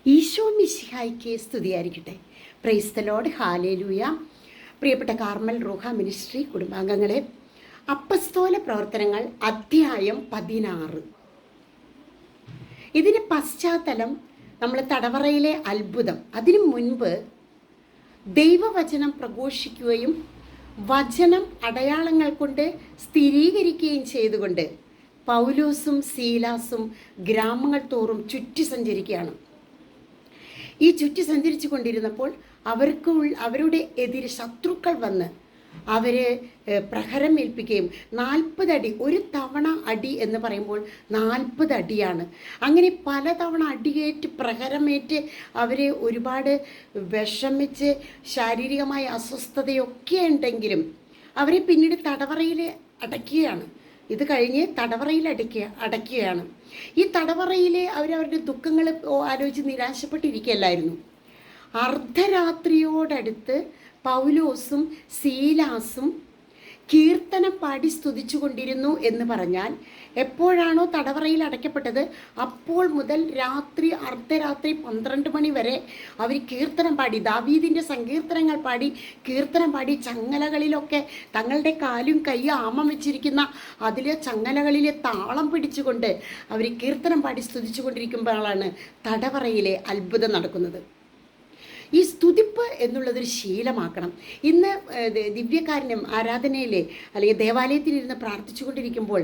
ഈശോ മിശിഹായ്ക്ക് സ്തുതിയായിരിക്കട്ടെ. Praise the Lord. Hallelujah. പ്രിയപ്പെട്ട കാർമൽ റൂഹ മിനിസ്ട്രി കുടുംബാംഗങ്ങളെ, അപ്പസ്തോല പ്രവർത്തനങ്ങൾ അധ്യായം 16. ഇതിന് പശ്ചാത്തലം നമ്മൾ തടവറയിലെ അത്ഭുതം. അതിനു മുൻപ് ദൈവവചനം പ്രഘോഷിക്കുകയും വചനം അടയാളങ്ങൾ കൊണ്ട് സ്ഥിരീകരിക്കുകയും ചെയ്തുകൊണ്ട് പൗലോസും സീലാസും ഗ്രാമങ്ങൾ തോറും ചുറ്റി സഞ്ചരിക്കുകയാണ്. ഈ ചുറ്റി സഞ്ചരിച്ചു കൊണ്ടിരുന്നപ്പോൾ അവരുടെ എതിരെ ശത്രുക്കൾ വന്ന് അവരെ പ്രഹരമേൽപ്പിക്കുകയും 40 അടി, ഒരു തവണ അടി എന്ന് പറയുമ്പോൾ 40 അടിയാണ്. അങ്ങനെ പലതവണ അടിയേറ്റ് പ്രഹരമേറ്റ് അവരെ ഒരുപാട് വിഷമിച്ച് ശാരീരികമായ അസ്വസ്ഥതയൊക്കെ ഉണ്ടെങ്കിലും അവരെ പിന്നീട് തടവറയിൽ അടയ്ക്കുകയാണ്. ഇത് കഴിഞ്ഞ് തടവറയിൽ അടയ്ക്കുകയാണ്. ഈ തടവറയിലെ അവരവരുടെ ദുഃഖങ്ങൾ ആലോചിച്ച് നിരാശപ്പെട്ടിരിക്കുകയല്ലായിരുന്നു. അർദ്ധരാത്രിയോടടുത്ത് പൗലോസും സീലാസും കീർത്തനം പാടി സ്തുതിച്ചു കൊണ്ടിരുന്നു എന്ന് പറഞ്ഞാൽ, എപ്പോഴാണോ തടവറയിൽ അടയ്ക്കപ്പെട്ടത് അപ്പോൾ മുതൽ അർദ്ധരാത്രി 12 മണി വരെ അവർ കീർത്തനം പാടി, ദാവീദിൻ്റെ സങ്കീർത്തനങ്ങൾ പാടി, കീർത്തനം പാടി, ചങ്ങലകളിലൊക്കെ തങ്ങളുടെ കാലും കൈയും ആമം വെച്ചിരിക്കുന്ന അതിലെ ചങ്ങലകളിലെ താളം പിടിച്ചുകൊണ്ട് അവർ കീർത്തനം പാടി സ്തുതിച്ചു കൊണ്ടിരിക്കുമ്പോഴാണ് തടവറയിലെ അത്ഭുതം നടക്കുന്നത്. ഈ സ്തുതിപ്പ് എന്നുള്ളതൊരു ശീലമാക്കണം. ഇന്ന് ദിവ്യകാരുണ്യം ആരാധനയിലെ അല്ലെങ്കിൽ ദേവാലയത്തിലിരുന്ന് പ്രാർത്ഥിച്ചു കൊണ്ടിരിക്കുമ്പോൾ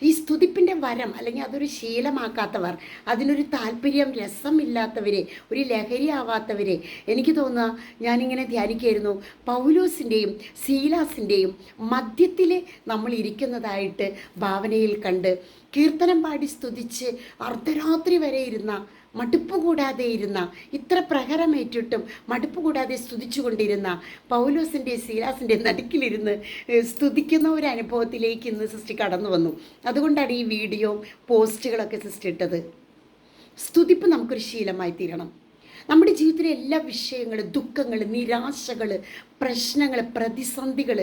ഈ സ്തുതിപ്പിൻ്റെ വരം അല്ലെങ്കിൽ അതൊരു ശീലമാക്കാത്തവർ, അതിനൊരു താല്പര്യം രസമില്ലാത്തവരെ, ഒരു ലഹരിയാവാത്തവരെ, എനിക്ക് തോന്നുക, ഞാനിങ്ങനെ ധ്യാനിക്കുകയായിരുന്നു, പൗലോസിൻ്റെയും സീലാസിൻ്റെയും മധ്യത്തിൽ നമ്മൾ ഇരിക്കുന്നതായിട്ട് ഭാവനയിൽ കണ്ട് കീർത്തനം പാടി സ്തുതിച്ച് അർദ്ധരാത്രി വരെ ഇരുന്ന, മടുപ്പ് കൂടാതെ ഇരുന്ന, ഇത്ര പ്രഹരമേറ്റിട്ടും മടുപ്പ് കൂടാതെ സ്തുതിച്ചു കൊണ്ടിരുന്ന പൗലോസിൻ്റെ സീലാസിൻ്റെ നടുക്കിലിരുന്ന് സ്തുതിക്കുന്ന ഒരു അനുഭവത്തിലേക്ക് ഇന്ന് സിസ്റ്റർ കടന്നു വന്നു. അതുകൊണ്ടാണ് ഈ വീഡിയോ പോസ്റ്റുകളൊക്കെ സിസ്റ്റർ ഇട്ടത്. സ്തുതിപ്പ് നമുക്കൊരു ശീലമായി തീരണം. നമ്മുടെ ജീവിതത്തിലെ എല്ലാ വിഷയങ്ങൾ, ദുഃഖങ്ങൾ, നിരാശകൾ, പ്രശ്നങ്ങൾ, പ്രതിസന്ധികൾ,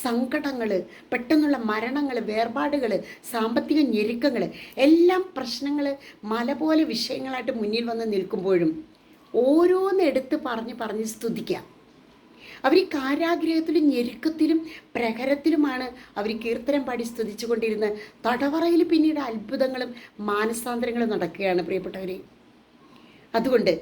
സങ്കടങ്ങൾ, പെട്ടെന്നുള്ള മരണങ്ങൾ, വേർപാടുകൾ, സാമ്പത്തിക ഞെരുക്കങ്ങൾ, എല്ലാം പ്രശ്നങ്ങൾ മല പോലെ വിഷയങ്ങളായിട്ട് മുന്നിൽ വന്ന് നിൽക്കുമ്പോഴും ഓരോന്നെടുത്ത് പറഞ്ഞ് സ്തുതിക്കാം. അവർ ഈ കാരാഗ്രഹത്തിലും ഞെരുക്കത്തിലും പ്രഹരത്തിലുമാണ് അവർ കീർത്തനം പാടി സ്തുതിച്ചു കൊണ്ടിരുന്ന് തടവറയിൽ പിന്നീട് അത്ഭുതങ്ങളും മാനസാന്തരങ്ങളും നടക്കുകയാണ് പ്രിയപ്പെട്ടവരെ. അതുകൊണ്ട്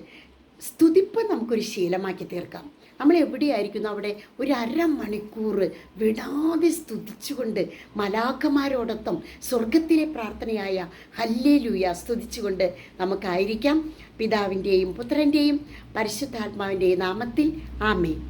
സ്തുതിപ്പ് നമുക്കൊരു ശീലമാക്കി തീർക്കാം. നമ്മൾ എവിടെയായിരിക്കുന്നു അവിടെ ഒരു അരമണിക്കൂർ വിടാതെ സ്തുതിച്ചുകൊണ്ട് മലാഖമാരോടൊപ്പം സ്വർഗത്തിലെ പ്രാർത്ഥനയായ ഹല്ലേലൂയ സ്തുതിച്ചുകൊണ്ട് നമുക്കായിരിക്കാം. പിതാവിൻ്റെയും പുത്രൻ്റെയും പരിശുദ്ധാത്മാവിൻ്റെയും നാമത്തിൽ ആമേൻ.